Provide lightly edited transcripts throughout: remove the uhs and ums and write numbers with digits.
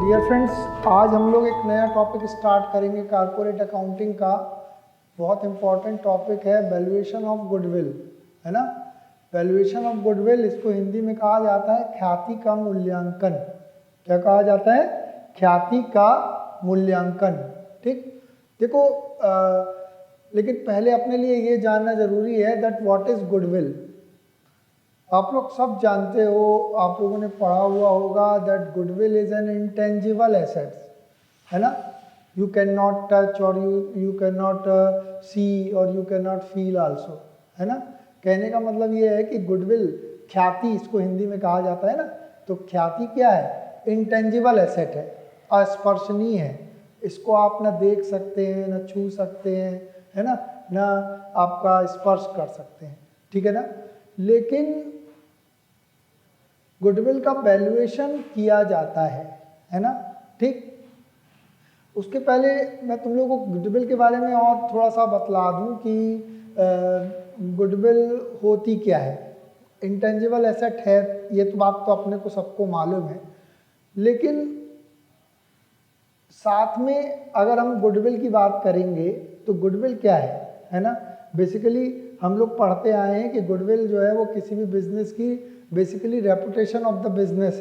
Dear friends, आज हम लोग एक नया टॉपिक स्टार्ट करेंगे कारपोरेट अकाउंटिंग का। बहुत इंपॉर्टेंट टॉपिक है वैल्यूएशन ऑफ गुडविल, है ना। वैल्यूएशन ऑफ गुडविल, इसको हिंदी में कहा जाता है ख्याति का मूल्यांकन। क्या कहा जाता है? ख्याति का मूल्यांकन। ठीक, देखो लेकिन पहले अपने लिए ये जानना जरूरी है दैट व्हाट इज गुडविल। आप लोग सब जानते हो, आप लोगों ने पढ़ा हुआ होगा that goodwill is an intangible assets, है ना। यू कैन नॉट टच और यू कैन नॉट सी और you can not feel also, है ना। कहने का मतलब ये है कि गुडविल, ख्याति इसको हिंदी में कहा जाता है ना। तो ख्याति क्या है? इंटेंजिबल एसेट है, अस्पर्शनीय है। इसको आप ना देख सकते हैं, ना छू सकते हैं, है ना, ना आपका स्पर्श कर सकते हैं, ठीक है ना। लेकिन गुडविल का वैल्यूएशन किया जाता है ना। ठीक, उसके पहले मैं तुम लोगों को गुडविल के बारे में और थोड़ा सा बतला दूं कि गुडविल होती क्या है। इंटेंजिबल एसेट है, ये तो बात तो अपने को सबको मालूम है, लेकिन साथ में अगर हम गुडविल की बात करेंगे तो गुडविल क्या है ना। बेसिकली हम लोग पढ़ते आए हैं कि गुडविल जो है वो किसी भी बिजनेस की basically reputation of the business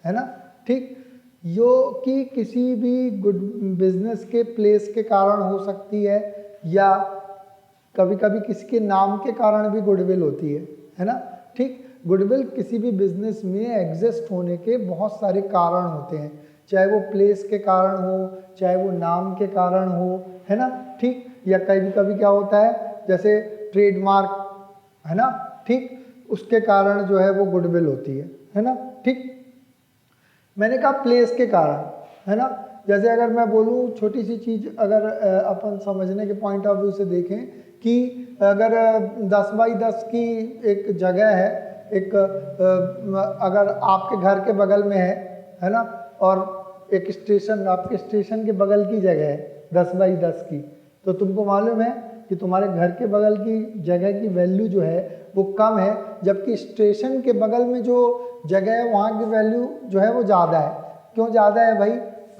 है ना। ठीक, यो कि किसी भी गुड बिजनेस के प्लेस के कारण हो सकती है, या कभी कभी किसी के नाम के कारण भी गुडविल होती है ना। ठीक, गुडविल किसी भी बिजनेस में एग्जिस्ट होने के बहुत सारे कारण होते हैं, चाहे वो प्लेस के कारण हो, चाहे वो नाम के कारण हो, है ना। ठीक, या कभी कभी क्या होता है जैसे ट्रेडमार्क, है ना। ठीक, उसके कारण जो है वो गुडविल होती है ना। ठीक, मैंने कहा प्लेस के कारण, है ना। जैसे अगर मैं बोलूँ छोटी सी चीज़, अगर अपन समझने के पॉइंट ऑफ व्यू से देखें कि अगर 10 बाई 10 की एक जगह है, एक अगर आपके घर के बगल में है ना, और एक स्टेशन आपके स्टेशन के बगल की जगह है 10 बाई 10 की, तो तुमको मालूम है कि तुम्हारे घर के बगल की जगह की वैल्यू जो है वो कम है, जबकि स्टेशन के बगल में जो जगह है वहाँ की वैल्यू जो है वो ज़्यादा है। क्यों ज़्यादा है भाई?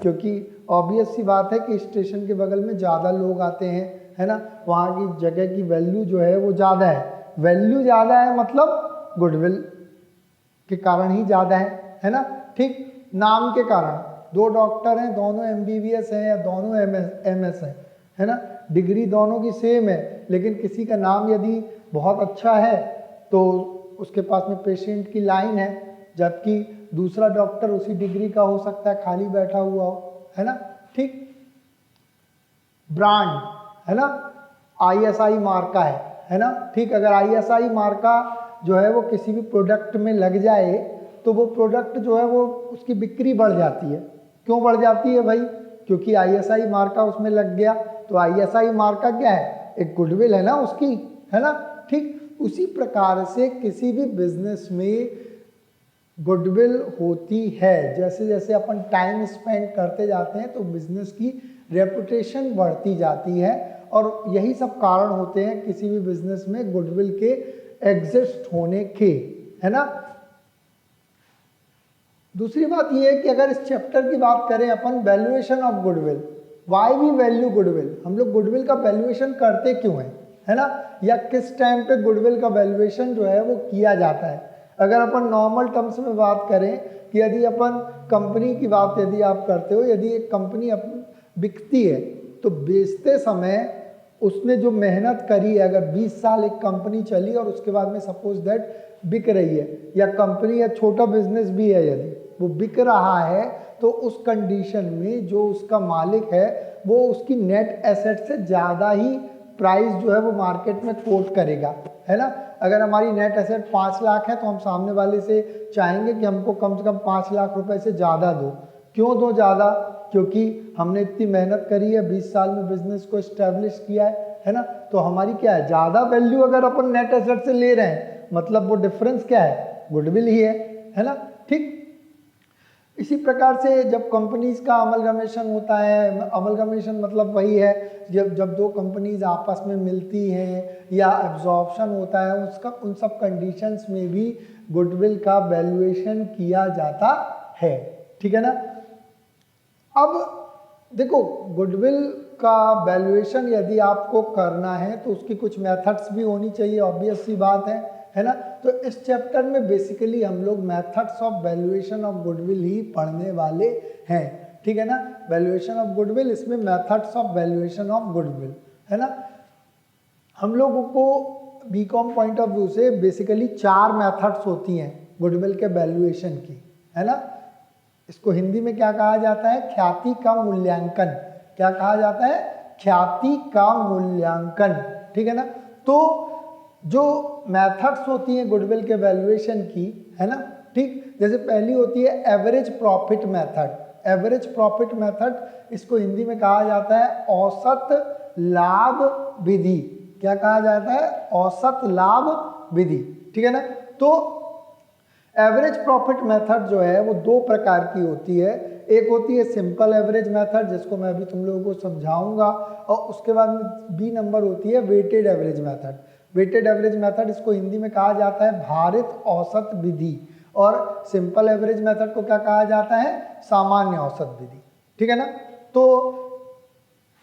क्योंकि ऑब्वियस सी बात है कि स्टेशन के बगल में ज़्यादा लोग आते हैं, है ना। वहाँ की जगह की वैल्यू जो है वो ज़्यादा है। वैल्यू ज़्यादा है मतलब गुडविल के कारण ही ज़्यादा है ना। ठीक, नाम के कारण, दो डॉक्टर हैं, दोनों MBBS हैं या दोनों MS हैं, है ना, डिग्री दोनों की सेम है, लेकिन किसी का नाम यदि बहुत अच्छा है तो उसके पास में पेशेंट की लाइन है, जबकि दूसरा डॉक्टर उसी डिग्री का हो सकता है, खाली बैठा हुआ हो, है ना। ठीक, ब्रांड, है ना, ISI मार्का है ना। ठीक, अगर ISI मार्का जो है वो किसी भी प्रोडक्ट में लग जाए तो वो प्रोडक्ट जो है वो उसकी बिक्री बढ़ जाती है। क्यों बढ़ जाती है भाई? क्योंकि ISI मार्का उसमें लग गया। तो ISI मार्का क्या है? एक गुडविल है ना उसकी, है ना। ठीक, उसी प्रकार से किसी भी बिजनेस में गुडविल होती है। जैसे जैसे अपन टाइम स्पेंड करते जाते हैं तो बिजनेस की रेपुटेशन बढ़ती जाती है, और यही सब कारण होते हैं किसी भी बिजनेस में गुडविल के एग्जिस्ट होने के, है ना। दूसरी बात यह है कि अगर इस चैप्टर की बात करें अपन, valuation of goodwill, why we value goodwill, हम लोग गुडविल का वैल्यूएशन करते क्यों है ना, या किस टाइम पे गुडविल का वैल्यूएशन जो है वो किया जाता है। अगर अपन नॉर्मल टर्म्स में बात करें कि यदि अपन कंपनी की बात यदि आप करते हो, यदि एक कंपनी बिकती है तो बेचते समय उसने जो मेहनत करी है, अगर 20 साल एक कंपनी चली और उसके बाद में सपोज दैट बिक रही है, या कंपनी या छोटा बिजनेस भी है यदि वो बिक रहा है, तो उस कंडीशन में जो उसका मालिक है वो उसकी नेट एसेट से ज़्यादा ही प्राइस जो है वो मार्केट में कोट करेगा, है ना। अगर हमारी नेट एसेट 5 लाख है तो हम सामने वाले से चाहेंगे कि हमको कम से कम 5 लाख रुपए से ज़्यादा दो। क्यों दो ज़्यादा? क्योंकि हमने इतनी मेहनत करी है, 20 साल में बिजनेस को इस्टेब्लिश किया है ना। तो हमारी क्या है, ज़्यादा वैल्यू अगर अपन नेट एसेट से ले रहे हैं, मतलब वो डिफरेंस क्या है? गुडविल ही है ना। ठीक, इसी प्रकार से जब कंपनीज का अमलगमेशन होता है, अमलगमेशन मतलब वही है जब दो कंपनीज आपस में मिलती हैं या एब्जॉर्प्शन होता है, उसका उन सब कंडीशंस में भी गुडविल का वैल्यूएशन किया जाता है, ठीक है ना। अब देखो, गुडविल का वैल्यूएशन यदि आपको करना है तो उसकी कुछ मेथड्स भी होनी चाहिए, ऑब्वियस सी बात है ना। तो इस चैप्टर में बेसिकली हम लोग methods of valuation of goodwill ही पढ़ने वाले हैं, ठीक है ना। वैल्यूएशन ऑफ गुडविल, इसमें methods of valuation of goodwill, है ना। हम लोगों को बीकॉम पॉइंट ऑफ व्यू से बेसिकली 4 मेथड्स होती हैं गुडविल के वैल्यूएशन की, है ना। इसको हिंदी में क्या कहा जाता है? ख्याति का मूल्यांकन। क्या कहा जाता है? ख्याति का मूल्यांकन, ठीक है ना। तो जो मेथड्स होती हैं गुडविल के वैल्यूएशन की, है ना, ठीक। जैसे पहली होती है average profit method. Average profit method, इसको हिंदी में कहा जाता है औसत लाभ विधि। क्या कहा जाता है? औसत लाभ विधि, ठीक है ना। तो एवरेज प्रॉफिट मेथड जो है वो 2 प्रकार की होती है। एक होती है सिंपल एवरेज मेथड, जिसको मैं अभी तुम लोगों को समझाऊंगा, और उसके बाद में बी नंबर होती है weighted average method. Weighted average method, इसको हिंदी में कहा जाता है भारित औसत विधि, और सिंपल एवरेज मेथड को क्या कहा जाता है? सामान्य औसत विधि, ठीक है ना। तो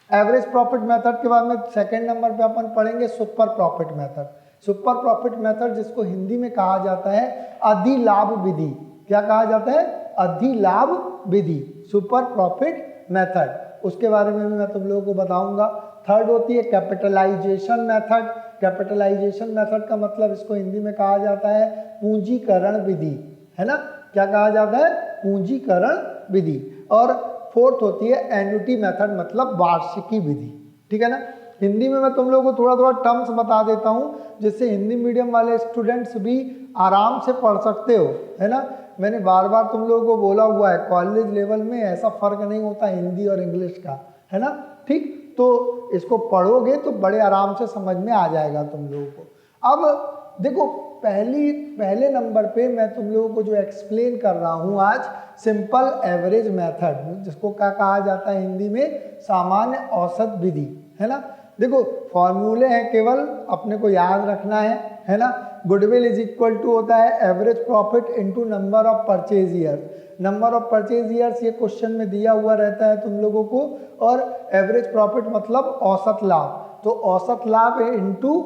एवरेज प्रॉफिट मेथड के बाद में सेकंड नंबर पे अपन पढ़ेंगे super profit method. Super profit method, जिसको हिंदी में कहा जाता है अधिलाभ विधि। क्या कहा जाता है? अधिलाभ विधि, सुपर प्रॉफिट मेथड। उसके बारे में भी मैं तुम लोगों को बताऊंगा। थर्ड होती है कैपिटलाइजेशन मेथड। कैपिटलाइजेशन मेथड का मतलब, इसको हिंदी में कहा जाता है पूंजीकरण विधि, है ना। क्या कहा जाता है? पूंजीकरण विधि। और फोर्थ होती है एन्युटी मेथड, मतलब वार्षिकी विधि, ठीक है ना। हिंदी में मैं तुम लोगों को थोड़ा थोड़ा टर्म्स बता देता हूँ, जिससे हिंदी मीडियम वाले स्टूडेंट्स भी आराम से पढ़ सकते हो, है ना। मैंने बार बार तुम लोगों को बोला हुआ है, कॉलेज लेवल में ऐसा फर्क नहीं होता हिंदी और इंग्लिश का, है ना, ठीक। तो इसको पढ़ोगे तो बड़े आराम से समझ में आ जाएगा तुम लोगों को। अब देखो, पहले नंबर पे मैं तुम लोगों को जो एक्सप्लेन कर रहा हूँ आज, सिंपल एवरेज मेथड, जिसको क्या कहा जाता है हिंदी में? सामान्य औसत विधि, है ना। देखो, फॉर्मूले हैं, केवल अपने को याद रखना है ना। गुडविल इज इक्वल टू होता है average profit into number of purchase year. Number of purchase years ये क्वेश्चन में दिया हुआ रहता है तुम लोगों को, और एवरेज प्रॉफिट मतलब औसत लाभ। तो औसत लाभ इनटू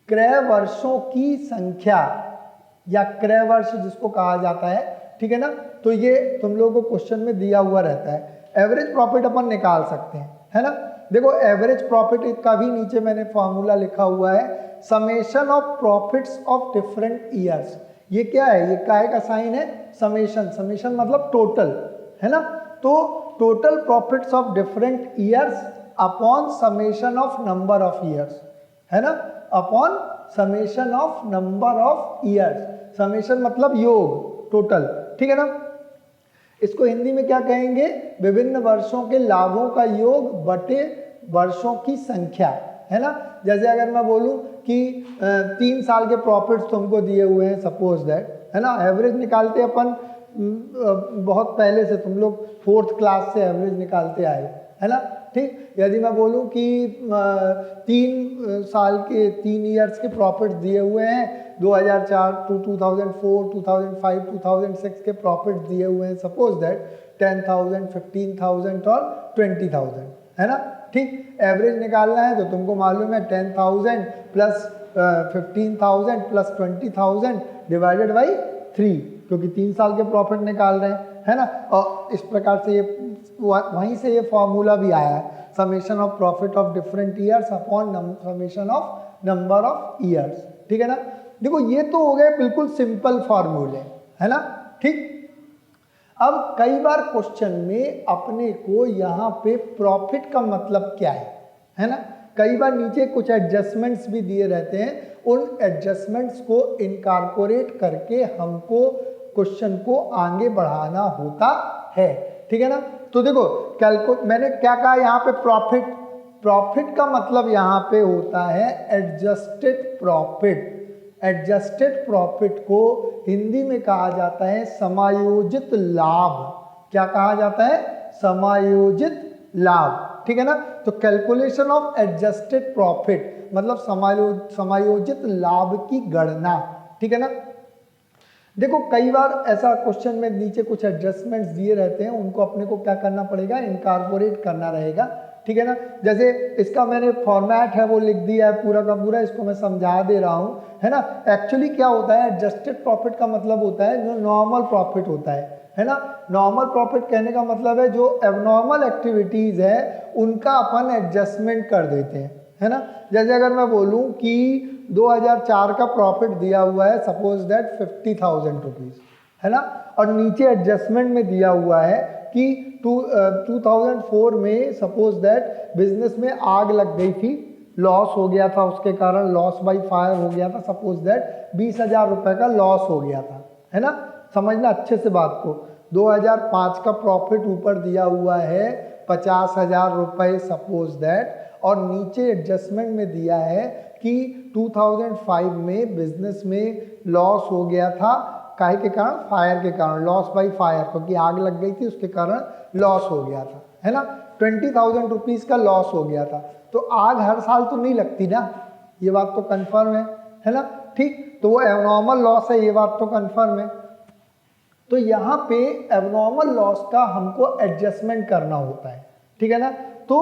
क्रय वर्षों की संख्या, या क्रय वर्ष जिसको कहा जाता है, ठीक है ना। तो ये तुम लोगों को क्वेश्चन में दिया हुआ रहता है। एवरेज प्रॉफिट अपन निकाल सकते हैं, है ना। देखो, एवरेज प्रॉफिट का भी नीचे मैंने फॉर्मूला लिखा हुआ है, summation of profits of different years. ये क्या है? ये काय का साइन है? समेशन। समेशन मतलब टोटल, है ना। तो total profits of different years upon summation of number of years, है ना, upon summation of number of years. Summation मतलब योग, टोटल, ठीक है ना। इसको हिंदी में क्या कहेंगे? विभिन्न वर्षों के लाभों का योग बटे वर्षों की संख्या, है ना। जैसे अगर मैं बोलूं कि 3 साल के प्रॉफिट्स तुमको दिए हुए हैं, सपोज दैट, है ना। एवरेज निकालते अपन बहुत पहले से, तुम लोग 4th क्लास से एवरेज निकालते आए, है ना, ठीक। यदि मैं बोलूं कि 3 साल के 3 ईयर्स के प्रॉफिट दिए हुए हैं, 2004 टू 2004, 2005, 2006 के प्रॉफिट दिए हुए हैं, सपोज दैट 10,000, 15,000 और 20,000, है ना, ठीक। एवरेज निकालना है तो तुमको मालूम है 10,000 प्लस 15,000 प्लस 20,000 डिवाइडेड बाई 3, क्योंकि 3 साल के प्रॉफिट निकाल रहे हैं, है ना। और इस प्रकार से ये वहीं से ये फॉर्मूला भी आया है, summation of profit of different years upon summation of number of years, ठीक है ना। देखो, ये तो हो गए बिल्कुल सिंपल फॉर्मूले, है ना, ठीक। अब कई बार क्वेश्चन में अपने को यहाँ पे प्रॉफिट का मतलब क्या है ना। कई बार नीचे कुछ एडजस्टमेंट्स भी दिए रहते हैं, उन एडजस्टमेंट्स को इनकॉर्पोरेट करके हमको क्वेश्चन को आगे बढ़ाना होता है, ठीक है ना। तो देखो, मैंने क्या कहा यहाँ पे? प्रॉफिट का मतलब यहाँ पे होता है एडजस्टेड प्रॉफिट। एडजस्टेड प्रॉफिट को हिंदी में कहा जाता है समायोजित लाभ। क्या कहा जाता है? समायोजित लाभ, ठीक है ना। तो कैलकुलेशन ऑफ एडजस्टेड प्रॉफिट मतलब समायोजित लाभ की गणना, ठीक है ना। देखो कई बार ऐसा क्वेश्चन में नीचे कुछ एडजस्टमेंट्स दिए रहते हैं, उनको अपने को क्या करना पड़ेगा, इनकॉर्पोरेट करना रहेगा, ठीक है ना। जैसे इसका मैंने फॉर्मेट है वो लिख दिया है पूरा का पूरा, इसको मैं समझा दे रहा हूँ, है ना। एक्चुअली क्या होता है, एडजस्टेड प्रॉफिट का मतलब होता है जो नॉर्मल प्रॉफिट होता है ना। नॉर्मल प्रॉफिट कहने का मतलब है जो एबनॉर्मल एक्टिविटीज है उनका अपन एडजस्टमेंट कर देते हैं, है ना। जैसे अगर मैं बोलूं कि 2004 का प्रॉफिट दिया हुआ है, सपोज दैट 50,000 रुपीज, है ना, और नीचे एडजस्टमेंट में दिया हुआ है कि 2004 में सपोज दैट बिजनेस में आग लग गई थी, लॉस हो गया था, उसके कारण लॉस बाय फायर हो गया था, सपोज दैट 20,000 रुपए का लॉस हो गया था, है ना। समझना अच्छे से बात को, 2005 का प्रॉफिट ऊपर दिया हुआ है 50,000 रुपए सपोज दैट, और नीचे एडजस्टमेंट में दिया है कि 2005 में बिजनेस में लॉस हो गया था, काहे के कारण, फायर के कारण, लॉस बाय फायर, क्योंकि आग लग गई थी उसके कारण लॉस हो गया था, है ना। 20,000 रुपीज का लॉस हो गया था। तो आग हर साल तो नहीं लगती ना, ये बात तो कंफर्म है ना, ठीक। तो वो एबनॉर्मल लॉस है, ये बात तो कंफर्म है। तो यहाँ पे एबनॉर्मल लॉस का हमको एडजस्टमेंट करना होता है, ठीक है ना। तो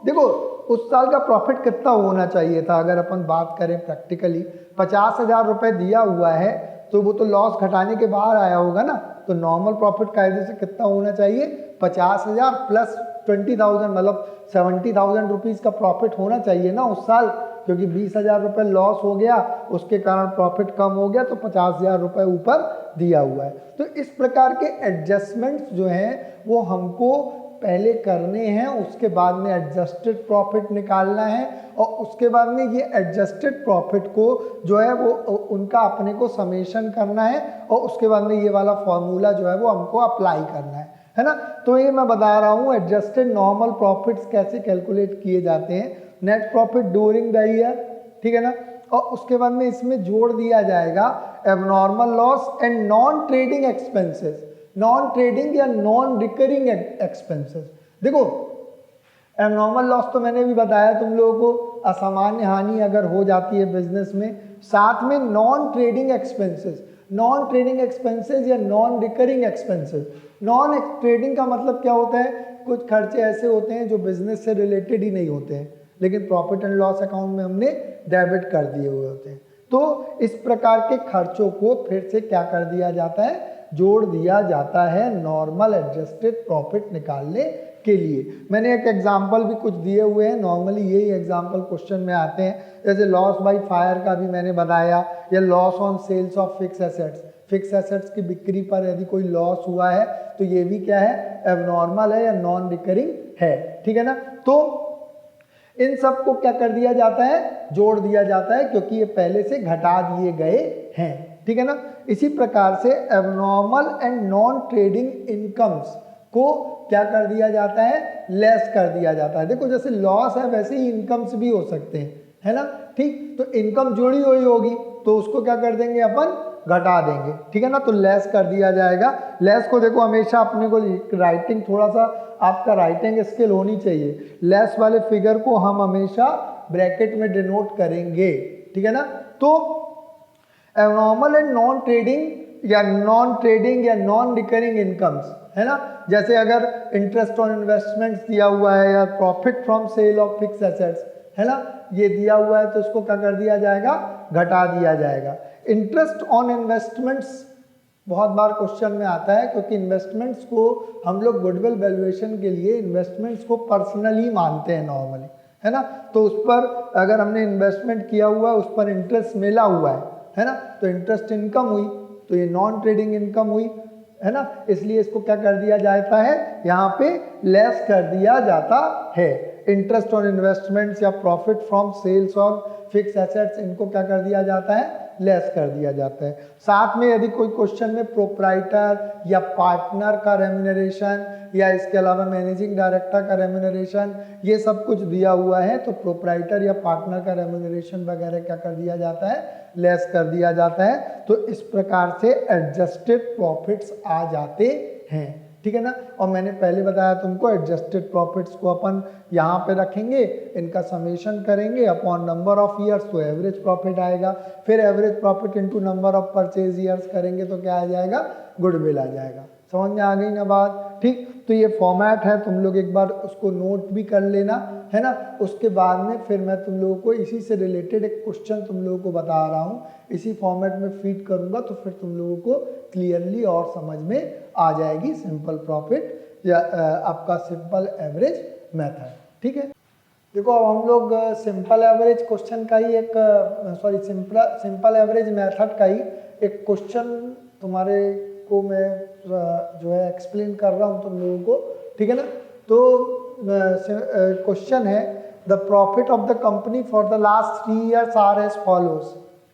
देखो उस साल का प्रॉफिट कितना होना चाहिए था, अगर अपन बात करें प्रैक्टिकली 50,000 रुपए दिया हुआ है, तो वो तो लॉस घटाने के बाद आया होगा ना। तो नॉर्मल प्रॉफिट कायदे से कितना होना चाहिए, 50,000 प्लस 20,000, मतलब 70,000 रुपीज का प्रॉफिट होना चाहिए ना उस साल, क्योंकि 20,000 रुपए लॉस हो गया, उसके कारण प्रॉफिट कम हो गया, तो 50,000 रुपए ऊपर दिया हुआ है। तो इस प्रकार के एडजस्टमेंट्स जो हैं वो हमको पहले करने हैं, उसके बाद में एडजस्टेड प्रॉफिट निकालना है, और उसके बाद में ये एडजस्टेड प्रॉफिट को जो है वो उनका अपने को समेशन करना है, और उसके बाद में ये वाला फॉर्मूला जो है वो हमको अप्लाई करना है ना। तो ये मैं बता रहा हूँ एडजस्टेड नॉर्मल प्रॉफिट्स कैसे कैलकुलेट किए जाते हैं, net profit during the year, ठीक है ना। और उसके बाद में इसमें जोड़ दिया जाएगा abnormal loss and non trading expenses, non trading या नॉन रिकरिंग एक्सपेंसेस। देखो एबनॉर्मल लॉस तो मैंने भी बताया तुम लोगों को, असामान्य हानि अगर हो जाती है बिजनेस में, साथ में non trading expenses, non trading expenses या non recurring expenses. Non trading का मतलब क्या होता है, कुछ खर्चे ऐसे होते हैं जो बिजनेस से रिलेटेड ही नहीं होते हैं, लेकिन प्रॉफिट एंड लॉस अकाउंट में हमने डेबिट कर दिए हुए होते हैं। तो इस प्रकार के खर्चों को फिर से क्या कर दिया जाता है, जोड़ दिया जाता है नॉर्मल एडजस्टेड प्रॉफिट निकालने के लिए। मैंने एक एग्जांपल भी कुछ दिए हुए हैं, नॉर्मली यही एग्जांपल क्वेश्चन में आते हैं, जैसे लॉस बाय फायर का भी मैंने बताया, या loss on sales of fix assets, fix assets की बिक्री पर यदि कोई लॉस हुआ है तो ये भी क्या है, एबनॉर्मल है या नॉन रिकरिंग है, ठीक है ना। तो इन सब को क्या कर दिया जाता है, जोड़ दिया जाता है, क्योंकि ये पहले से घटा दिए गए हैं, ठीक है ना। इसी प्रकार से abnormal and non trading incomes को क्या कर दिया जाता है, लेस कर दिया जाता है। देखो जैसे लॉस है वैसे ही इनकम्स भी हो सकते हैं, है ना, ठीक। तो इनकम जुड़ी हुई होगी तो उसको क्या कर देंगे अपन, घटा देंगे, ठीक है ना। तो लेस कर दिया जाएगा। लेस को देखो हमेशा अपने को राइटिंग, थोड़ा सा आपका राइटिंग स्किल होनी चाहिए, लेस वाले फिगर को हम हमेशा ब्रैकेट में डिनोट करेंगे, ठीक है ना। तो एबनॉर्मल एंड नॉन ट्रेडिंग या नॉन रिकरिंग इनकम्स, है ना, जैसे अगर इंटरेस्ट ऑन इन्वेस्टमेंट्स दिया हुआ है या profit from sale of fix assets, है ना, ये दिया हुआ है तो इसको क्या कर दिया जाएगा, घटा दिया जाएगा। इंटरेस्ट ऑन इन्वेस्टमेंट्स बहुत बार क्वेश्चन में आता है, क्योंकि इन्वेस्टमेंट्स को हम लोग गुडविल वैल्यूएशन के लिए इन्वेस्टमेंट्स को पर्सनली मानते हैं नॉर्मली, है ना। तो उस पर अगर हमने इन्वेस्टमेंट किया हुआ है, उस पर इंटरेस्ट मिला हुआ है ना, तो इंटरेस्ट इनकम हुई, तो ये नॉन ट्रेडिंग इनकम हुई, है ना। इसलिए इसको क्या कर दिया जाता है, यहाँ पे लेस कर दिया जाता है। इंटरेस्ट ऑन इन्वेस्टमेंट्स या profit from sales on fix assets, इनको क्या कर दिया जाता है, लेस कर दिया जाता है। साथ में यदि कोई क्वेश्चन में प्रोप्राइटर या पार्टनर का रेम्यूनरेशन या इसके अलावा मैनेजिंग डायरेक्टर का रेम्यूनरेशन, ये सब कुछ दिया हुआ है, तो प्रोप्राइटर या पार्टनर का रेम्यूनरेशन वगैरह क्या कर दिया जाता है, लेस कर दिया जाता है। तो इस प्रकार से एडजस्टेड प्रॉफिट्स आ जाते हैं, ठीक है ना। और मैंने पहले बताया तुमको एडजस्टेड प्रॉफिट्स को अपन यहाँ पे रखेंगे, इनका समेशन करेंगे अपॉन नंबर ऑफ ईयर्स तो एवरेज प्रॉफिट आएगा, फिर average profit into number of purchase years करेंगे तो क्या आ जाएगा, गुडविल आ जाएगा। समझ में आ गई ना बात, ठीक। तो ये फॉर्मेट है, तुम लोग एक बार उसको नोट भी कर लेना, है ना। उसके बाद में फिर मैं तुम लोगों को इसी से रिलेटेड एक क्वेश्चन तुम लोगों को बता रहा हूँ, इसी फॉर्मेट में फीड करूँगा तो फिर तुम लोगों को क्लियरली और समझ में आ जाएगी सिंपल प्रॉफिट या आपका सिंपल एवरेज मेथड, ठीक है। देखो अब हम लोग सिंपल एवरेज क्वेश्चन का ही एक सिंपल एवरेज मेथड का ही एक क्वेश्चन तुम्हारे को मैं जो है एक्सप्लेन कर रहा हूँ तुम लोगों को, ठीक है ना। तो क्वेश्चन है the profit of the company for the last 3 years are as follows,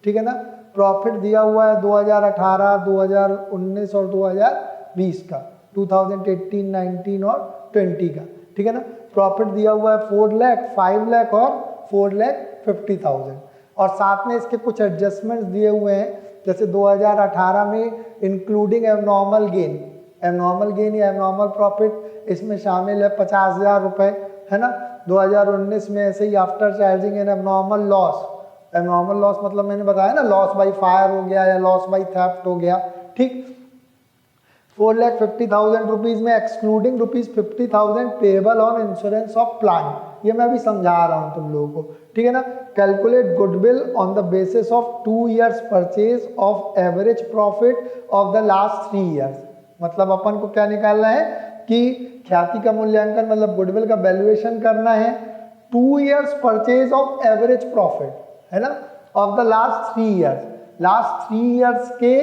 ठीक है ना। प्रॉफिट दिया हुआ है 2018, 2019 और 2020 का, 2018, 19 और 20 का, ठीक है ना। प्रॉफिट दिया हुआ है 4 लाख, 5 लाख और 4,50,000 और साथ में इसके कुछ एडजस्टमेंट्स दिए हुए हैं, जैसे 2018 में इंक्लूडिंग एबनॉर्मल गेन या एबनॉर्मल प्रॉफिट इसमें शामिल है 50,000 रुपये, है ना। 2019 में ऐसे ही after charging an abnormal loss मतलब मैंने बताया ना, लॉस बाई फायर हो गया या लॉस बाई थेफ्ट हो गया, ठीक। 4,50,000 रुपीज़ में excluding ₹50,000 payable on insurance of plant, ये मैं भी समझा रहा हूँ तुम लोगों को, ठीक है ना। Calculate goodwill on the basis of 2 years purchase of average profit of the last 3 years, मतलब अपन को क्या निकालना है कि ख्याति का मूल्यांकन मतलब गुडविल का वैल्यूएशन करना है 2 years purchase of average profit, है ना, of the last 3 years. Last 3 years के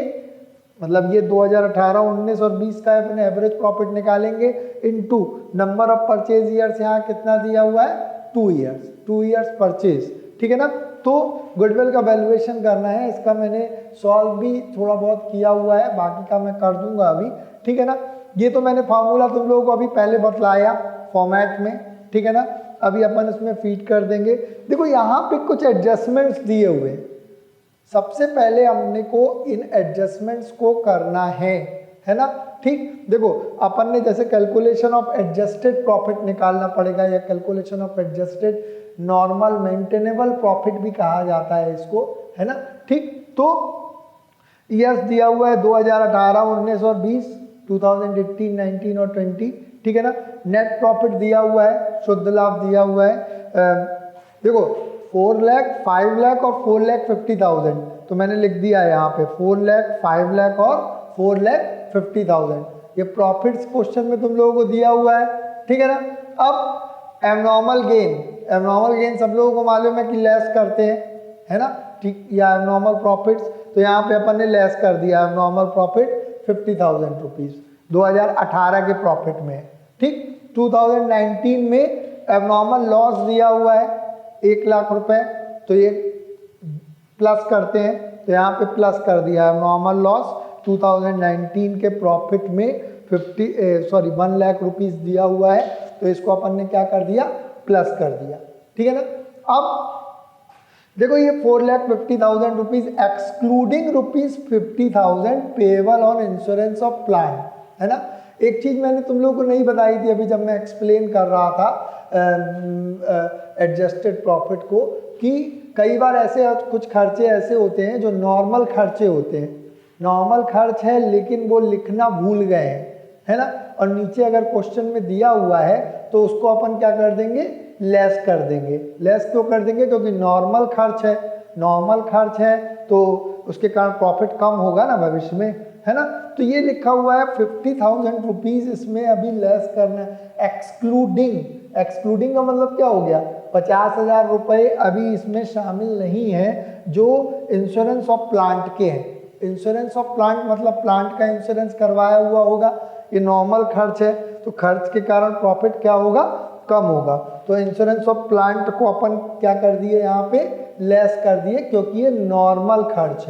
मतलब ये 2018, 19 और 20 का अपने एवरेज प्रॉफिट निकालेंगे into number of purchase years, यहाँ कितना दिया हुआ है 2 ईयर्स परचेज, ठीक है ना। तो गुडविल का वैल्यूएशन करना है, इसका मैंने सॉल्व भी थोड़ा बहुत किया हुआ है, बाकी का मैं कर दूंगा अभी, ठीक है ना। ये तो मैंने फार्मूला तुम लोगों को अभी पहले बतलाया फॉर्मेट में, ठीक है ना। अभी अपन इसमें फीड कर देंगे। देखो यहाँ पे कुछ एडजस्टमेंट्स दिए हुए हैं, सबसे पहले हमने को इन एडजस्टमेंट्स को करना है ना, ठीक। देखो अपन ने जैसे कैलकुलेशन ऑफ एडजस्टेड प्रॉफिट निकालना पड़ेगा या calculation of adjusted normal maintainable profit भी कहा जाता है इसको, है ना, ठीक। तो ईयर्स दिया हुआ है 2018, 19 और 20, 2018, 19 और 20, ठीक है ना। नेट प्रॉफिट दिया हुआ है, शुद्ध लाभ दिया हुआ है, देखो 4 लाख, 5 लाख और 4,50,000, तो मैंने लिख दिया है यहाँ पे 4 लाख, 5 लाख और 4,50,000, ये प्रॉफिट्स क्वेश्चन में तुम लोगों को दिया हुआ है, ठीक है ना। अब एबनॉर्मल गेन सब लोगों को मालूम है कि लेस करते हैं, है ना, ठीक, या एबनॉर्मल प्रॉफिट्स, तो यहाँ पे अपन ने लेस कर दिया एबनॉर्मल प्रॉफिट 50,000 रुपीज़ 2018 के प्रॉफिट में, ठीक। 2019 में एबनॉर्मल लॉस दिया हुआ है 1 लाख रुपए, तो ये प्लस करते हैं, तो यहाँ पे प्लस कर दिया है नॉर्मल लॉस 2019 के प्रॉफिट में 1 लाख रुपीस दिया हुआ है, तो इसको अपन ने क्या कर दिया, प्लस कर दिया, ठीक है ना। अब देखो ये 4,50,000 rupees excluding ₹50,000 payable on insurance of plant, है ना। एक चीज मैंने तुम लोगों को नहीं बताई थी अभी जब मैं एक्सप्लेन कर रहा था एडजस्टेड प्रॉफिट को, कि कई बार ऐसे कुछ खर्चे ऐसे होते हैं जो नॉर्मल खर्चे होते हैं, नॉर्मल खर्च है लेकिन वो लिखना भूल गए हैं, है ना, और नीचे अगर क्वेश्चन में दिया हुआ है तो उसको अपन क्या कर देंगे, लेस कर देंगे। लेस क्यों कर देंगे, क्योंकि नॉर्मल खर्च है तो उसके कारण प्रॉफिट कम होगा ना भविष्य में, है ना। तो ये लिखा हुआ है 50,000 रुपीज इसमें अभी लेस करना है, एक्सक्लूडिंग का मतलब क्या हो गया, 50,000 रुपये अभी इसमें शामिल नहीं है जो इंश्योरेंस ऑफ प्लांट के हैं। इंश्योरेंस ऑफ प्लांट मतलब प्लांट का इंश्योरेंस करवाया हुआ होगा, ये नॉर्मल खर्च है तो खर्च के कारण प्रॉफिट क्या होगा, कम होगा। तो इंश्योरेंस ऑफ प्लांट को अपन क्या कर दिए, यहाँ पे लेस कर दिए क्योंकि ये नॉर्मल खर्च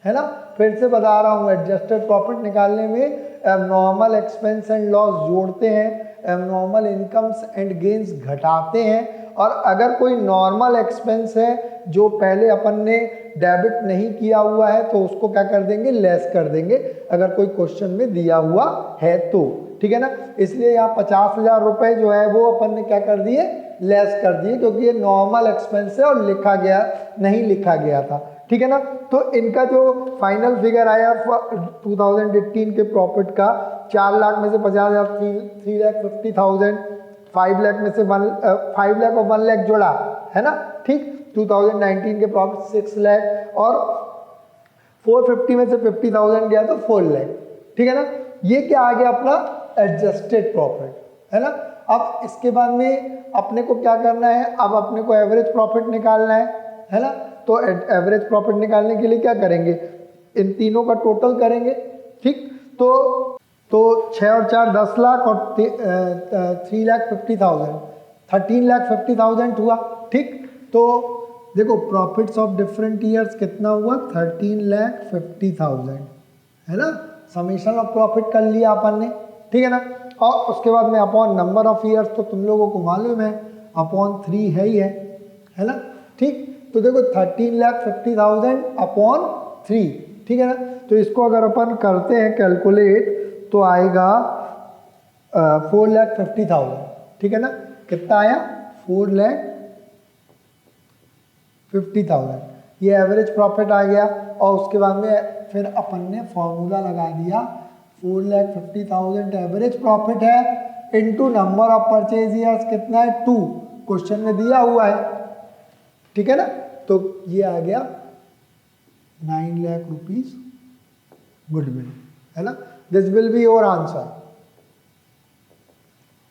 है ना। फिर से बता रहा हूँ, एडजस्टेड प्रॉफिट निकालने में एबनॉर्मल एक्सपेंस एंड लॉस जोड़ते हैं, एबनॉर्मल इनकम्स एंड गेन्स घटाते हैं, और अगर कोई नॉर्मल एक्सपेंस है जो पहले अपन ने डेबिट नहीं किया हुआ है तो उसको क्या कर देंगे, लेस कर देंगे, अगर कोई क्वेश्चन में दिया हुआ है तो, ठीक है ना। इसलिए यहाँ 50,000 रुपए जो है वो अपन ने क्या कर दिए, लेस कर दिए, क्योंकि ये नॉर्मल एक्सपेंस है और लिखा गया नहीं लिखा गया था, ठीक है ना। तो इनका जो फाइनल फिगर आया 2018 के प्रॉफिट का, 4 लाख में से 50,000, 3,50,000, 5 लाख में से 5 लाख और 1 लाख जोड़ा है ना, ठीक। 2019 के प्रॉफिट 6 लाख और 450 में से 50,000 गया तो 4 लाख, ठीक है ना। ये क्या आ गया अपना एडजस्टेड प्रॉफिट, है ना। अब इसके बाद में अपने को क्या करना है, अब अपने को एवरेज प्रॉफिट निकालना है ना। तो एवरेज प्रॉफिट निकालने के लिए क्या करेंगे, इन तीनों का टोटल करेंगे, ठीक। तो 6 और 4 10 लाख और 3,50,000 13,50,000 हुआ, ठीक। तो देखो प्रॉफिट्स ऑफ डिफरेंट ईयर्स कितना हुआ, 13,50,000, है ना। समेशन ऑफ प्रॉफिट कर लिया अपन ने, ठीक है ना। और उसके बाद में अपॉन नंबर ऑफ ईयर्स, तो तुम लोगों को मालूम है अपॉन 3 है ही है ना, ठीक। तो देखो 13,50,000 अपॉन 3, ठीक है ना। तो इसको अगर अपन करते हैं कैलकुलेट तो आएगा 4,50,000, ठीक है ना। कितना आया, 4,50,000, ये एवरेज प्रॉफिट आ गया। और उसके बाद में फिर अपन ने फॉर्मूला लगा दिया, 4,50,000 एवरेज प्रॉफिट है into number of purchase years कितना है 2, क्वेश्चन में दिया हुआ है, ठीक है ना। तो ये आ गया 9 लाख रुपीज गुडविल, है ना। This will be your answer,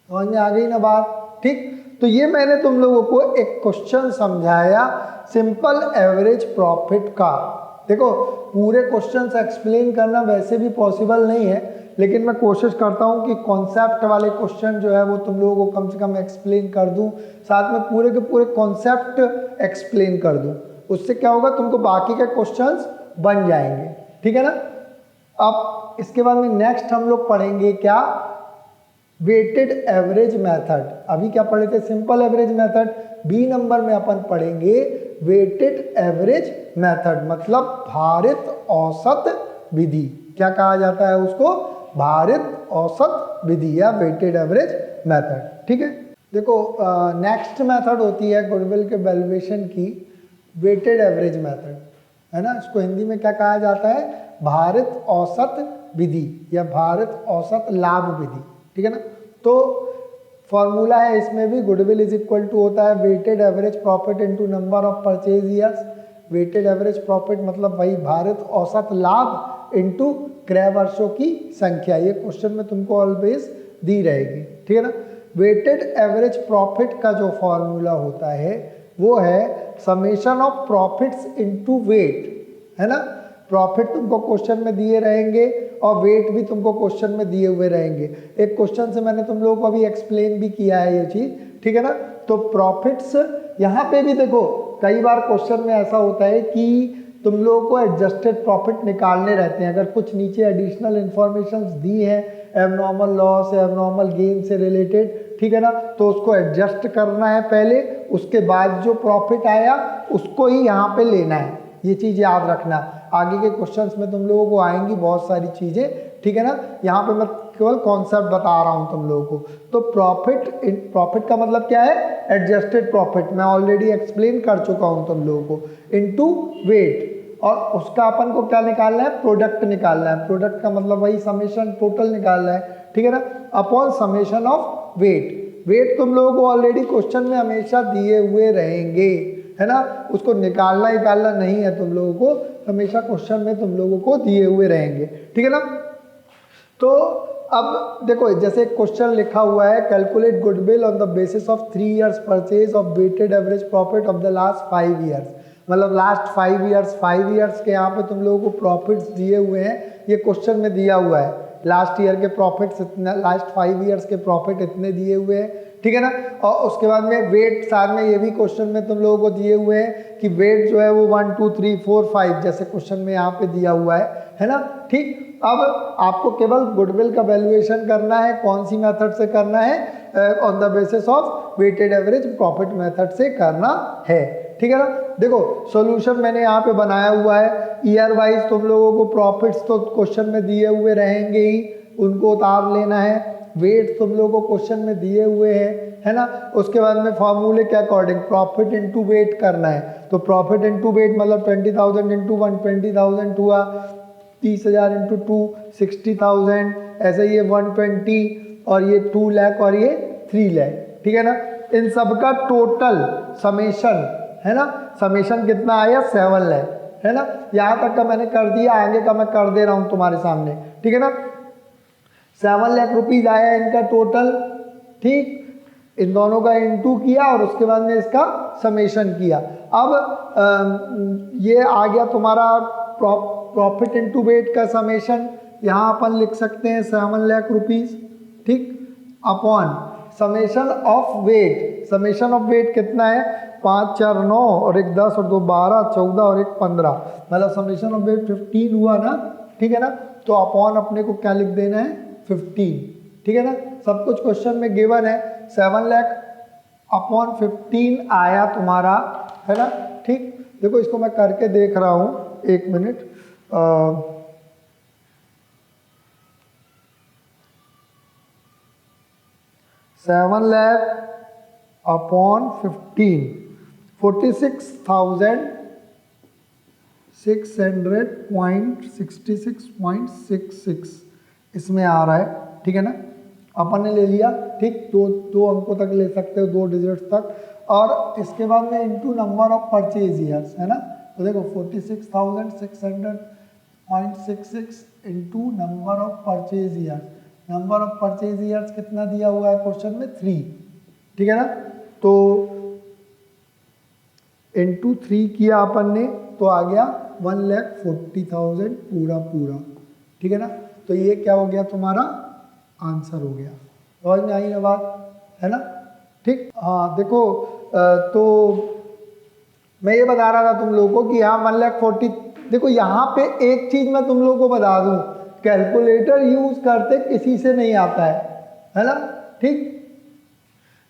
समझ में आ गई ना बात, ठीक। तो ये मैंने तुम लोगों को एक क्वेश्चन समझाया सिंपल एवरेज प्रॉफिट का। देखो पूरे क्वेश्चंस एक्सप्लेन करना वैसे भी पॉसिबल नहीं है, लेकिन मैं कोशिश करता हूं कि कॉन्सेप्ट वाले क्वेश्चन जो है वो तुम लोगों को कम से कम एक्सप्लेन कर दूं, साथ में पूरे के पूरे कॉन्सेप्ट एक्सप्लेन कर दूं। उससे क्या होगा, तुमको बाकी के क्वेश्चंस बन जाएंगे, ठीक है ना। अब इसके बाद में नेक्स्ट हम लोग पढ़ेंगे क्या, वेटेड एवरेज मेथड। अभी क्या पढ़े थे, simple average method. B number में अपन पढ़ेंगे वेटेड एवरेज मेथड, मतलब भारित औसत विधि। क्या कहा जाता है उसको, भारित औसत विधि या वेटेड एवरेज मेथड, ठीक है। देखो नेक्स्ट मेथड होती है गुडविल के वैल्यूएशन की, वेटेड एवरेज मेथड, है ना। इसको हिंदी में क्या कहा जाता है, भारित औसत विधि या भारित औसत लाभ विधि, ठीक है ना। तो फॉर्मूला है इसमें भी, गुडविल इज इक्वल टू होता है weighted average profit into number of purchase years. Weighted average profit मतलब वही भारित औसत लाभ इनटू क्रय वर्षों की संख्या। ये क्वेश्चन में तुमको ऑलवेज दी रहेगी, ठीक है ना। वेटेड एवरेज प्रॉफिट का जो फॉर्मूला होता है वो है summation of profits into wait, है ना। प्रॉफिट तुमको क्वेश्चन में दिए रहेंगे और वेट भी तुमको क्वेश्चन में दिए हुए रहेंगे। एक क्वेश्चन से मैंने तुम लोगों को अभी एक्सप्लेन भी किया है ये चीज, ठीक है ना। तो प्रॉफिट्स यहाँ पे भी देखो, कई बार क्वेश्चन में ऐसा होता है कि तुम लोगों को एडजस्टेड प्रॉफिट निकालने रहते हैं। अगर कुछ नीचे एडिशनल इंफॉर्मेशन दी है एबनॉर्मल लॉस, एबनॉर्मल गेन से रिलेटेड, ठीक है ना, तो उसको एडजस्ट करना है पहले, उसके बाद जो प्रॉफिट आया उसको ही यहाँ पे लेना है। ये चीज़ याद रखना, आगे के क्वेश्चंस में तुम लोगों को आएंगी बहुत सारी चीज़ें, ठीक है ना। यहाँ पे मैं केवल कॉन्सेप्ट बता रहा हूँ तुम लोगों को। तो प्रॉफिट का मतलब क्या है, एडजस्टेड प्रॉफिट, मैं ऑलरेडी एक्सप्लेन कर चुका हूँ तुम लोगों को, इनटू वेट। और उसका अपन को क्या निकालना है, प्रोडक्ट निकालना है। प्रोडक्ट का मतलब वही समेशन टोटल निकालना है, ठीक है ना, upon summation of weight. Weight तुम लोगों को ऑलरेडी क्वेश्चन में हमेशा दिए हुए रहेंगे, है ना। उसको निकालना नहीं है तुम लोगों को, हमेशा क्वेश्चन में तुम लोगों को दिए हुए रहेंगे, ठीक है ना। तो अब देखो जैसे क्वेश्चन लिखा हुआ है, calculate goodwill on the basis of 3 years purchase of weighted average profit of the last 5 years। मतलब लास्ट 5 years के यहाँ पे तुम लोगों को प्रॉफिट्स दिए हुए हैं, ये क्वेश्चन में दिया हुआ है। लास्ट ईयर के प्रॉफिट्स इतना, लास्ट 5 years के प्रॉफिट इतने दिए हुए हैं, ठीक है ना। और उसके बाद में वेट साथ में ये भी क्वेश्चन में तुम लोगों को दिए हुए हैं कि वेट जो है वो 1 2 3 4 5 जैसे क्वेश्चन में यहाँ पे दिया हुआ है ना, ठीक। अब आपको केवल गुडविल का वैल्यूएशन करना है, कौन सी मेथड से करना है, on the basis of weighted average profit method से करना है, ठीक है ना। देखो सॉल्यूशन मैंने यहाँ पे बनाया हुआ है, ईयर वाइज तुम लोगों को प्रॉफिट्स तो क्वेश्चन में दिए हुए रहेंगे ही, उनको उतार लेना है। वेट तुम लोगों को क्वेश्चन में दिए हुए हैं, है ना। उसके बाद में फॉर्मूले के अकॉर्डिंग प्रॉफिट इनटू वेट करना है, तो प्रॉफिट इनटू वेट मतलब 20,000 इंटू 120,000 हुआ, 30,000 इंटू 2 60,000, ऐसे ये 120 और ये 2 लाख और ये 3 लाख, ठीक है ना। इन सब का टोटल समेशन, है ना, समेशन कितना आया 7 लाख, है ना। यहाँ तक का मैंने कर दिया, आगे का मैं कर दे रहा हूँ तुम्हारे सामने, ठीक है ना। 7 लाख रुपीज आया इनका टोटल, ठीक। इन दोनों का इनटू किया और उसके बाद में इसका समेशन किया। अब ये आ गया तुम्हारा प्रॉफिट इनटू वेट का समेशन, यहाँ अपन लिख सकते हैं 7 लाख रुपीज, ठीक, upon summation of weight. Summation of weight कितना है, 5 4 9 और 1 10 और 2 12 14 और 1 15, मतलब समेशन ऑफ वेट 15 हुआ ना, ठीक है ना। तो अपॉन अपने को क्या लिख देना है 15, ठीक है ना। सब कुछ क्वेश्चन में गिवन है। 7 लाख अपॉन 15 आया तुम्हारा, है ना, ठीक। देखो इसको मैं करके देख रहा हूँ, 1 मिनट। 7 लाख अपॉन 15 46,600.66.66 इसमें आ रहा है, ठीक है ना। अपन ने ले लिया, ठीक, दो अंकों तक ले सकते हो, 2 डिजिट्स तक। और इसके बाद में into number of purchase years, है ना। तो देखो 46,600.66 into number of purchase years. Number of purchase years कितना दिया हुआ है क्वेश्चन में 3, ठीक है ना। तो इनटू 3 किया अपन ने तो आ गया 1,40,000 पूरा, ठीक है ना। तो ये क्या हो गया तुम्हारा आंसर हो गया। समझ में आई ना बात, है ना, ठीक। हाँ देखो तो मैं ये बता रहा था तुम लोगों को कि यहाँ 1,40,000, देखो यहाँ पे एक चीज मैं तुम लोगों को बता दूं, कैलकुलेटर यूज करते किसी से नहीं आता है ना, ठीक।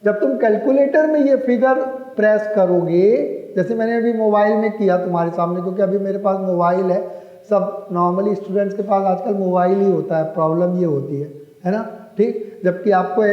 जब तुम कैलकुलेटर में ये फिगर प्रेस करोगे, जैसे मैंने अभी मोबाइल में किया तुम्हारे सामने, क्योंकि अभी मेरे पास मोबाइल है, सब नॉर्मली स्टूडेंट्स के पास आजकल मोबाइल ही होता है, प्रॉब्लम ये होती है ना, ठीक। जबकि आपको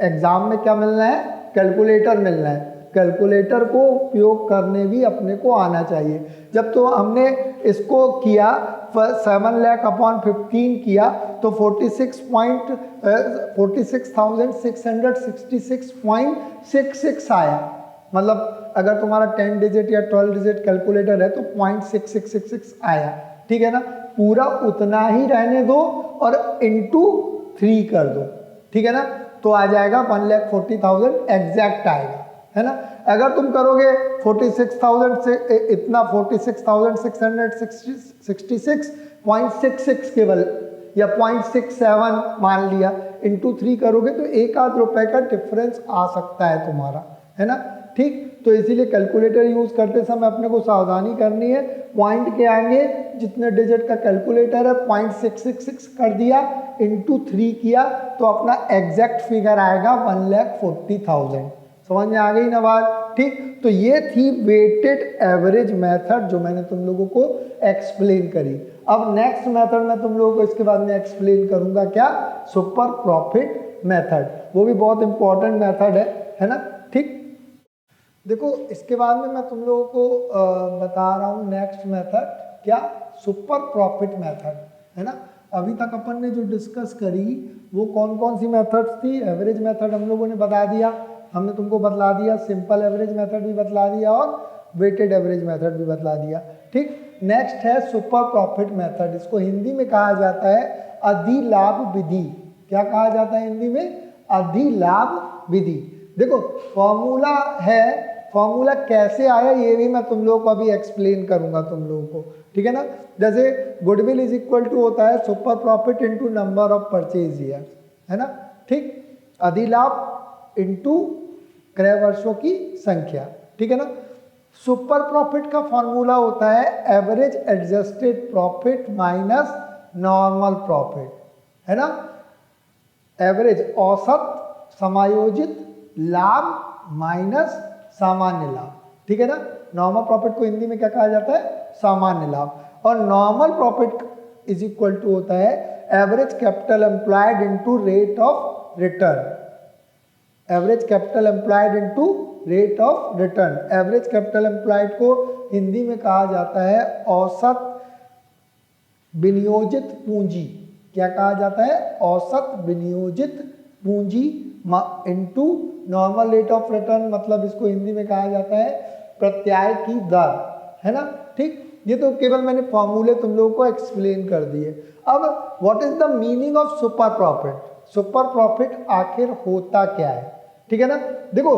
एग्जाम में क्या मिलना है, कैलकुलेटर मिलना है। कैलकुलेटर को उपयोग करने भी अपने को आना चाहिए। जब तो हमने इसको किया 7 लाख अपॉन 15 किया तो 46,666.66 आया। मतलब अगर तुम्हारा 10 डिजिट या 12 डिजिट कैलकुलेटर है तो 0.6666 आया, ठीक है ना। पूरा उतना ही रहने दो और इनटू 3 कर दो, ठीक है ना। तो आ जाएगा 1,40,000 एग्जैक्ट आएगा, है ना। अगर तुम करोगे 46,000 से इतना 46,666.66 केवल या 0.67 मान लिया, इनटू 3 करोगे तो 1 आध रुपए का डिफरेंस आ सकता है तुम्हारा, है ना, ठीक। तो इसीलिए कैलकुलेटर यूज करते समय अपने को सावधानी करनी है। पॉइंट के आगे जितने डिजिट का कैलकुलेटर है 0.666 कर दिया, इनटू 3 किया तो अपना एग्जैक्ट फिगर आएगा 1,40,000। समझ में आ गई ना बात, ठीक। तो ये थी वेटेड एवरेज मेथड जो मैंने तुम लोगों को एक्सप्लेन करी। अब नेक्स्ट मेथड मैं तुम लोगों को इसके बाद में एक्सप्लेन करूंगा, क्या, सुपर प्रॉफिट मेथड। वो भी बहुत इंपॉर्टेंट मेथड है ना, ठीक। देखो इसके बाद में मैं तुम लोगों को बता रहा हूँ नेक्स्ट मेथड, क्या, सुपर प्रॉफिट मेथड, है ना। अभी तक अपन ने जो डिस्कस करी वो कौन कौन सी मेथड्स थी। एवरेज मेथड हम लोगों ने बता दिया, हमने तुमको बतला दिया, सिंपल एवरेज मेथड भी बतला दिया और वेटेड एवरेज मेथड भी बतला दिया, ठीक। नेक्स्ट है सुपर प्रॉफिट मेथड। इसको हिंदी में कहा जाता है अधिलाभ विधि। क्या कहा जाता है हिंदी में, अधिलाभ विधि। देखो फॉर्मूला है, फॉर्मूला कैसे आया ये भी मैं तुम लोगों को अभी एक्सप्लेन करूंगा तुम लोगों को, ठीक है ना। जैसे गुडविल इज इक्वल टू होता है super profit into number of purchase year, है ना, ठीक। अधिलाभ इनटू क्रय वर्षों की संख्या, ठीक है ना। सुपर प्रॉफिट का फॉर्मूला होता है average adjusted profit minus normal profit, है ना। एवरेज औसत समायोजित लाभ माइनस सामान्य लाभ, ठीक है ना। नॉर्मल प्रॉफिट को हिंदी में क्या कहा जाता है, सामान्य लाभ। और normal profit is equal to होता है average capital employed into rate of return. Average capital employed into rate of return. Average capital employed को हिंदी में कहा जाता है औसत विनियोजित पूंजी। क्या कहा जाता है? औसत विनियोजित पूंजी into normal rate of return, मतलब इसको हिंदी में कहा जाता है प्रत्याय की दर, है ना। ठीक, ये तो केवल मैंने फॉर्मूले तुम लोगों को एक्सप्लेन कर दिए। अब what is the meaning of super profit? Super profit आखिर होता क्या है? ठीक है ना। देखो,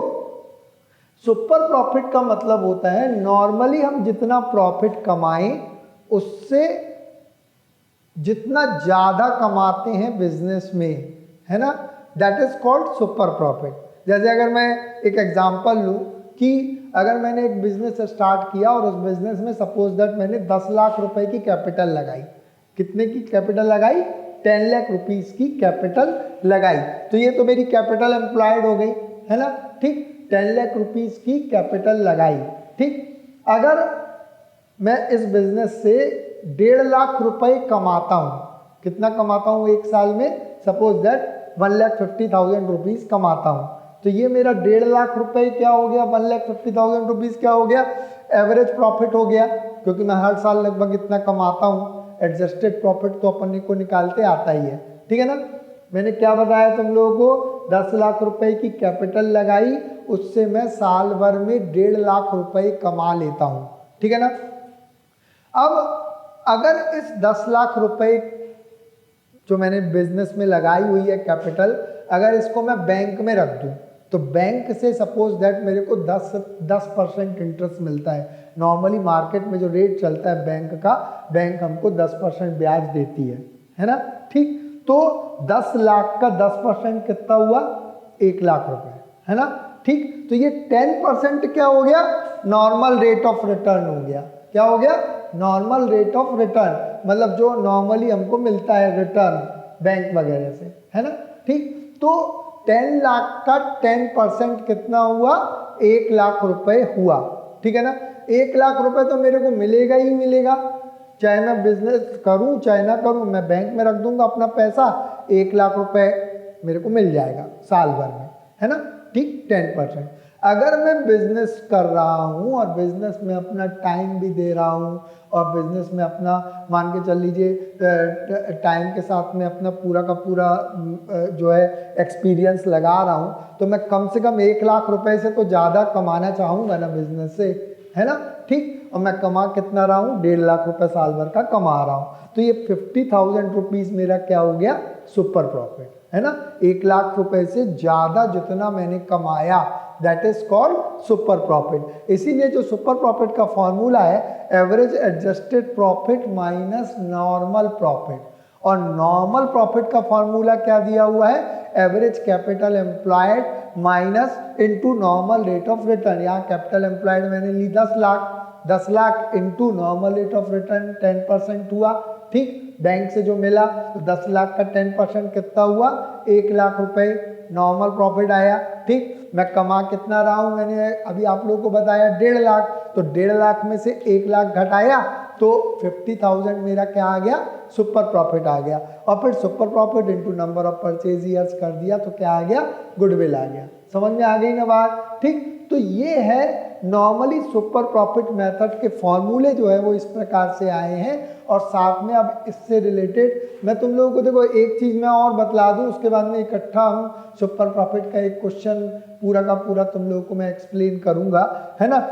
सुपर प्रॉफिट का मतलब होता है नॉर्मली हम जितना प्रॉफिट कमाएं उससे जितना ज्यादा कमाते हैं बिजनेस में, है ना, that is called super profit. जैसे अगर मैं एक एग्जांपल लूं कि अगर मैंने एक बिजनेस स्टार्ट किया और उस बिजनेस में सपोज दैट मैंने 10 लाख रुपए की कैपिटल लगाई। कितने की कैपिटल लगाई? 10 लाख रुपीस की कैपिटल लगाई। तो ये तो मेरी कैपिटल एम्प्लॉयड हो गई, है ना। ठीक, 10 लाख रुपीस की कैपिटल लगाई। ठीक, अगर मैं इस बिजनेस से 1.5 लाख रुपए कमाता हूँ, कितना कमाता हूँ एक साल में? सपोज दैट 1,50,000 रुपीज कमाता हूँ, तो ये मेरा 1.5 लाख रुपए क्या हो गया? 1,50,000 रुपीज क्या हो गया? एवरेज प्रॉफिट हो गया, क्योंकि मैं हर साल लगभग इतना कमाता हूँ। एडजस्टेड प्रॉफिट तो अपन को निकालते आता ही है, ठीक है ना। मैंने क्या बताया तुम लोगों को? 10 लाख रुपए की कैपिटल लगाई, उससे मैं साल भर में 1.5 लाख रुपए कमा लेता हूँ, ठीक है ना। अब अगर इस 10 लाख रुपए जो मैंने बिजनेस में लगाई हुई है कैपिटल, अगर इसको मैं बैंक में रख दूं तो बैंक से सपोज दैट मेरे को 10% इंटरेस्ट मिलता है। नॉर्मली मार्केट में जो रेट चलता है बैंक का, बैंक हमको 10% ब्याज देती है ना। ठीक, तो 10 लाख का 10% कितना हुआ? 1 लाख रुपए, है ना। ठीक, तो ये 10% क्या हो गया? नॉर्मल रेट ऑफ रिटर्न हो गया। क्या हो गया? नॉर्मल रेट ऑफ रिटर्न, मतलब जो नॉर्मली हमको मिलता है रिटर्न बैंक वगैरह से, है ना। ठीक, तो 10 लाख का 10% कितना हुआ? 1 लाख रुपए हुआ, ठीक है ना। 1 लाख रुपए तो मेरे को मिलेगा ही मिलेगा, चाहे मैं बिजनेस करूं चाहे ना करूं, मैं बैंक में रख दूंगा अपना पैसा, 1 लाख रुपए मेरे को मिल जाएगा साल भर में, है ना। ठीक, 10%। अगर मैं बिजनेस कर रहा हूं और बिजनेस में अपना टाइम भी दे रहा हूं और बिजनेस में अपना, मान के चल लीजिए टाइम के साथ में अपना पूरा का पूरा जो है एक्सपीरियंस लगा रहा हूं, तो मैं कम से कम 1 लाख रुपए से तो ज़्यादा कमाना चाहूँगा ना बिजनेस से, है ना। ठीक, और मैं कमा कितना रहा हूँ? 1.5 लाख रुपए साल भर का कमा रहा हूँ, तो ये 50,000 रुपीज़ मेरा क्या हो गया? सुपर प्रॉफिट, है ना। 1 लाख रुपए से ज़्यादा जितना मैंने कमाया, that is called super profit. इसीलिए जो सुपर प्रॉफिट का फॉर्मूला है average adjusted profit minus normal profit, और नॉर्मल प्रॉफिट का फॉर्मूला क्या दिया हुआ है? Average capital employed minus into normal rate of return. यहाँ कैपिटल एम्प्लॉयड मैंने ली 10 lakh, 10 lakh into normal rate of return 10% हुआ। ठीक, बैंक से जो मिला तो 10 लाख का 10% कितना हुआ? 1 लाख रुपए नॉर्मल प्रॉफिट आया। ठीक, मैं कमा कितना रहा हूं? मैंने अभी आप लोगों को बताया 1.5 लाख, तो 1.5 लाख में से 1 लाख घटाया तो 50,000 मेरा क्या आ गया? सुपर प्रॉफिट आ गया। और फिर super profit into number of purchase years कर दिया तो क्या आ गया? गुडविल आ गया। समझ में आ गई ना बात? ठीक, तो ये है नॉर्मली सुपर प्रॉफिट मेथड के फॉर्मूले जो है वो इस प्रकार से आए हैं। और साथ में अब इससे रिलेटेड मैं तुम लोगों को, देखो एक चीज मैं और बतला दूं, उसके बाद में इकट्ठा हम सुपर प्रॉफिट का एक क्वेश्चन पूरा का पूरा तुम लोगों को मैं एक्सप्लेन करूंगा, है ना।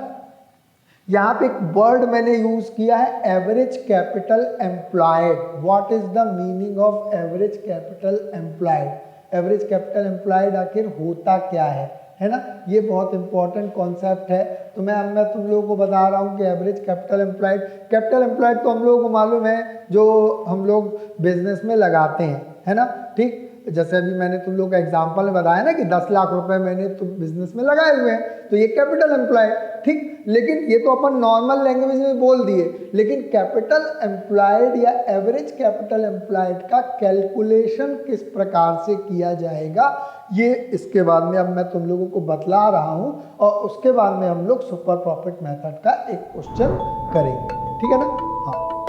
यहाँ पे एक वर्ड मैंने यूज किया है average capital employed. What is the meaning of average capital employed? Average capital employed आखिर होता क्या है ना। ये बहुत इंपॉर्टेंट कॉन्सेप्ट है। तो मैं तुम लोगों को बता रहा हूँ कि एवरेज कैपिटल एम्प्लॉयड तो हम लोगों को मालूम है जो हम लोग बिजनेस में लगाते हैं, है ना। ठीक, जैसे अभी मैंने तुम लोग का एग्जांपल में बताया ना कि 10 लाख रुपए मैंने तो बिजनेस में लगाए हुए हैं, तो ये कैपिटल एम्प्लॉयड। ठीक, लेकिन ये तो अपन नॉर्मल लैंग्वेज में बोल दिए, लेकिन कैपिटल एम्प्लॉयड या एवरेज कैपिटल एम्प्लॉयड का कैलकुलेशन किस प्रकार से किया जाएगा, ये इसके बाद में अब मैं तुम लोगों को बतला रहा हूं। और उसके बाद में हम लोग सुपर प्रॉफिट मेथड का एक क्वेश्चन करेंगे, ठीक है ना। हाँ,